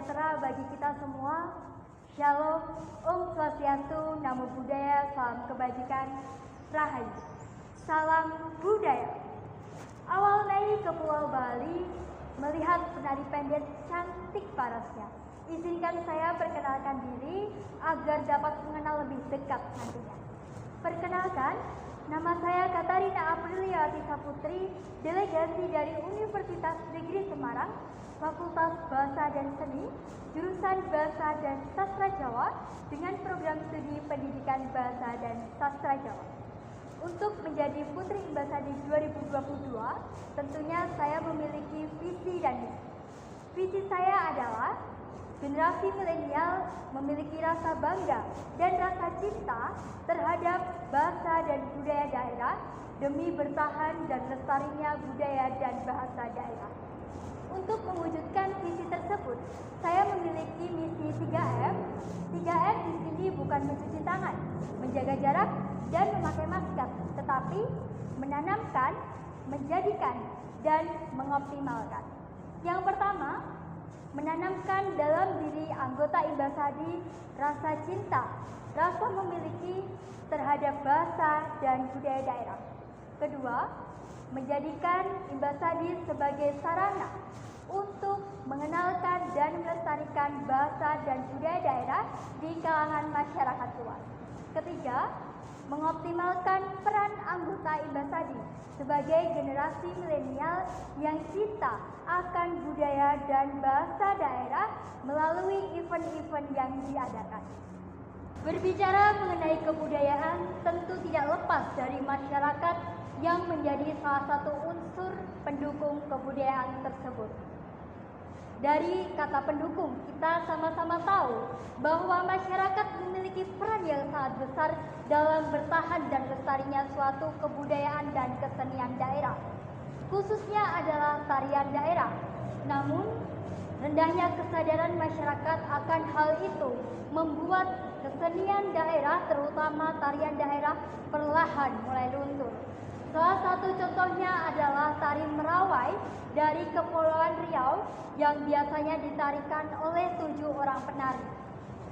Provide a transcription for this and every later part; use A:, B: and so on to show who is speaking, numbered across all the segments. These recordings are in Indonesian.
A: sejahtera bagi kita semua. Shalom, Om Swastiastu, Namo Buddhaya, salam kebajikan, Rahayu. Salam budaya. Awal Mei ke Pulau Bali, melihat penari pendek cantik parasnya. Izinkan saya perkenalkan diri agar dapat mengenal lebih dekat nantinya. Perkenalkan, nama saya Katarina Aprilia Tisaputri, delegasi dari Universitas Negeri Semarang, Fakultas Bahasa dan Seni, jurusan Bahasa dan Sastra Jawa dengan program studi Pendidikan Bahasa dan Sastra Jawa. Untuk menjadi Putri Imbasadi 2022, tentunya saya memiliki visi dan misi. Visi saya adalah generasi milenial memiliki rasa bangga dan rasa cinta terhadap bahasa dan budaya daerah demi bertahan dan lestarinya budaya dan bahasa daerah. Untuk mewujudkan visi tersebut, saya memiliki misi 3M. 3M di sini bukan mencuci tangan, menjaga jarak, dan memakai masker, tetapi menanamkan, menjadikan, dan mengoptimalkan. Yang pertama, menanamkan dalam diri anggota Imbasadi rasa cinta, rasa memiliki terhadap bahasa dan budaya daerah. Kedua, menjadikan Imbasadi sebagai sarana untuk mengenalkan dan melestarikan bahasa dan budaya daerah di kalangan masyarakat luas. Ketiga, mengoptimalkan peran anggota Imbasadi sebagai generasi milenial yang cinta akan budaya dan bahasa daerah melalui event-event yang diadakan. Berbicara mengenai kebudayaan tentu tidak lepas dari masyarakat yang menjadi salah satu unsur pendukung kebudayaan tersebut. Dari kata pendukung, kita sama-sama tahu bahwa masyarakat memiliki peran yang sangat besar dalam bertahan dan lestarinya suatu kebudayaan dan kesenian daerah. Khususnya adalah tarian daerah. Namun, rendahnya kesadaran masyarakat akan hal itu membuat kesenian daerah, terutama tarian daerah, perlahan mulai luntur. Salah satu contohnya adalah tari Merawai dari Kepulauan Riau yang biasanya ditarikan oleh 7 orang penari.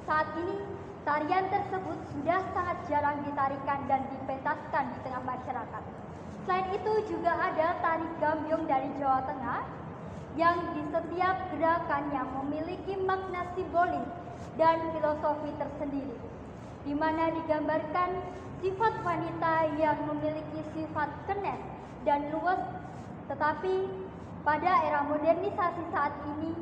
A: Saat ini, tarian tersebut sudah sangat jarang ditarikan dan dipentaskan di tengah masyarakat. Selain itu juga ada tari Gambyong dari Jawa Tengah yang di setiap gerakan yang memiliki makna simbolis dan filosofi tersendiri, di mana digambarkan sifat wanita yang memiliki sifat kenes dan luwes. Tetapi pada era modernisasi saat ini,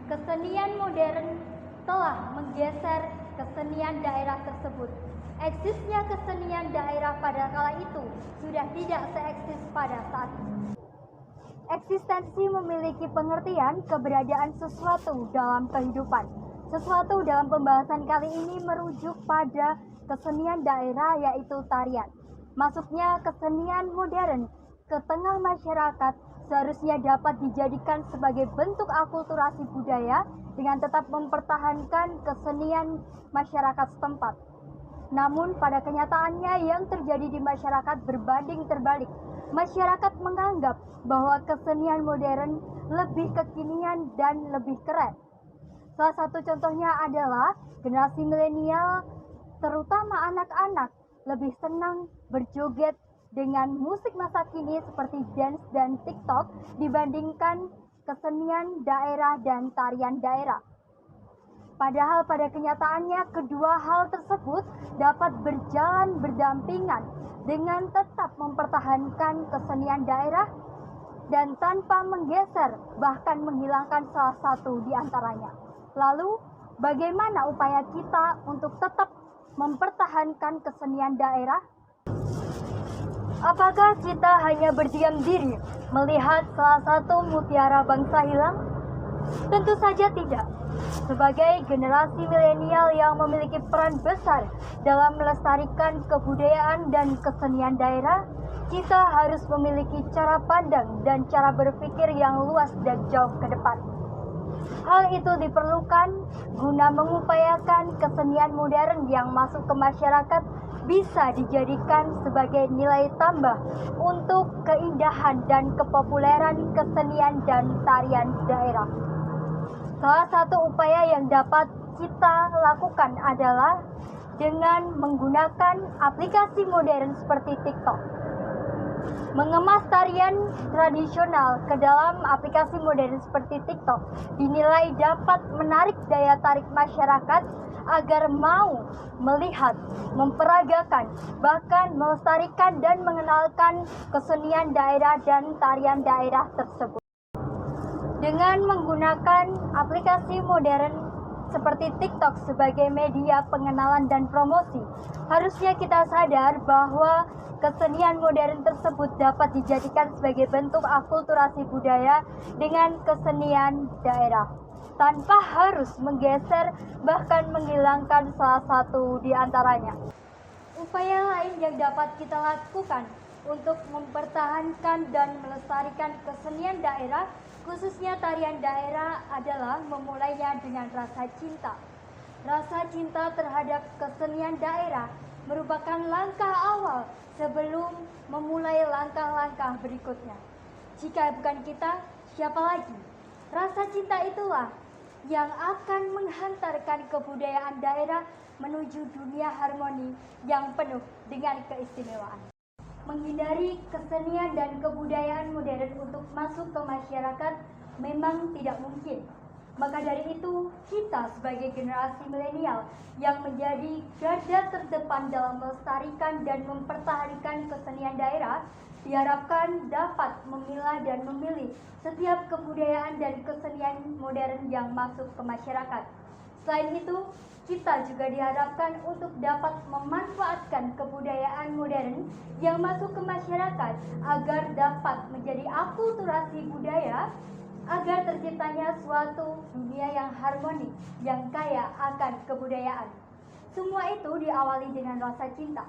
A: kesenian modern telah menggeser kesenian daerah tersebut. Eksisnya kesenian daerah pada kala itu sudah tidak seeksis pada saat ini. Eksistensi memiliki pengertian keberadaan sesuatu dalam kehidupan. Sesuatu dalam pembahasan kali ini merujuk pada kesenian daerah, yaitu tarian. Masuknya kesenian modern ke tengah masyarakat seharusnya dapat dijadikan sebagai bentuk akulturasi budaya dengan tetap mempertahankan kesenian masyarakat setempat. Namun pada kenyataannya yang terjadi di masyarakat berbanding terbalik. Masyarakat menganggap bahwa kesenian modern lebih kekinian dan lebih keren. Salah satu contohnya adalah generasi milenial, terutama anak-anak, lebih senang berjoget dengan musik masa kini seperti dance dan TikTok dibandingkan kesenian daerah dan tarian daerah. Padahal pada kenyataannya kedua hal tersebut dapat berjalan berdampingan dengan tetap mempertahankan kesenian daerah dan tanpa menggeser bahkan menghilangkan salah satu di antaranya. Lalu, bagaimana upaya kita untuk tetap mempertahankan kesenian daerah? Apakah kita hanya berdiam diri melihat salah satu mutiara bangsa hilang? Tentu saja tidak. Sebagai generasi milenial yang memiliki peran besar dalam melestarikan kebudayaan dan kesenian daerah, kita harus memiliki cara pandang dan cara berpikir yang luas dan jauh ke depan. Hal itu diperlukan guna mengupayakan kesenian modern yang masuk ke masyarakat bisa dijadikan sebagai nilai tambah untuk keindahan dan kepopuleran kesenian dan tarian daerah. Salah satu upaya yang dapat kita lakukan adalah dengan menggunakan aplikasi modern seperti TikTok. Mengemas tarian tradisional ke dalam aplikasi modern seperti TikTok dinilai dapat menarik daya tarik masyarakat agar mau melihat, memperagakan, bahkan melestarikan dan mengenalkan kesenian daerah dan tarian daerah tersebut. Dengan menggunakan aplikasi modern seperti TikTok sebagai media pengenalan dan promosi, harusnya kita sadar bahwa kesenian modern tersebut dapat dijadikan sebagai bentuk akulturasi budaya dengan kesenian daerah, tanpa harus menggeser bahkan menghilangkan salah satu di antaranya. Upaya lain yang dapat kita lakukan untuk mempertahankan dan melestarikan kesenian daerah, khususnya tarian daerah, adalah memulainya dengan rasa cinta. Rasa cinta terhadap kesenian daerah merupakan langkah awal sebelum memulai langkah-langkah berikutnya. Jika bukan kita, siapa lagi? Rasa cinta itulah yang akan menghantarkan kebudayaan daerah menuju dunia harmoni yang penuh dengan keistimewaan. Menghindari kesenian dan kebudayaan modern untuk masuk ke masyarakat memang tidak mungkin. Maka dari itu, kita sebagai generasi milenial yang menjadi garda terdepan dalam melestarikan dan mempertahankan kesenian daerah, diharapkan dapat memilah dan memilih setiap kebudayaan dan kesenian modern yang masuk ke masyarakat. Selain itu, kita juga diharapkan untuk dapat memanfaatkan kebudayaan modern yang masuk ke masyarakat agar dapat menjadi akulturasi budaya, agar terciptanya suatu dunia yang harmoni, yang kaya akan kebudayaan. Semua itu diawali dengan rasa cinta.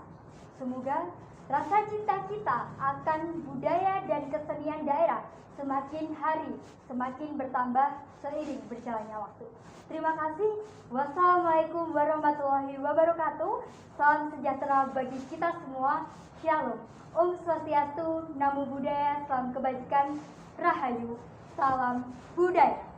A: Semoga rasa cinta kita akan budaya dan kesenian daerah semakin hari semakin bertambah seiring berjalannya waktu. Terima kasih. Wassalamualaikum warahmatullahi wabarakatuh. Salam sejahtera bagi kita semua. Shalom. Om Swastiastu, Namo Buddhaya, salam kebajikan, Rahayu, salam budaya.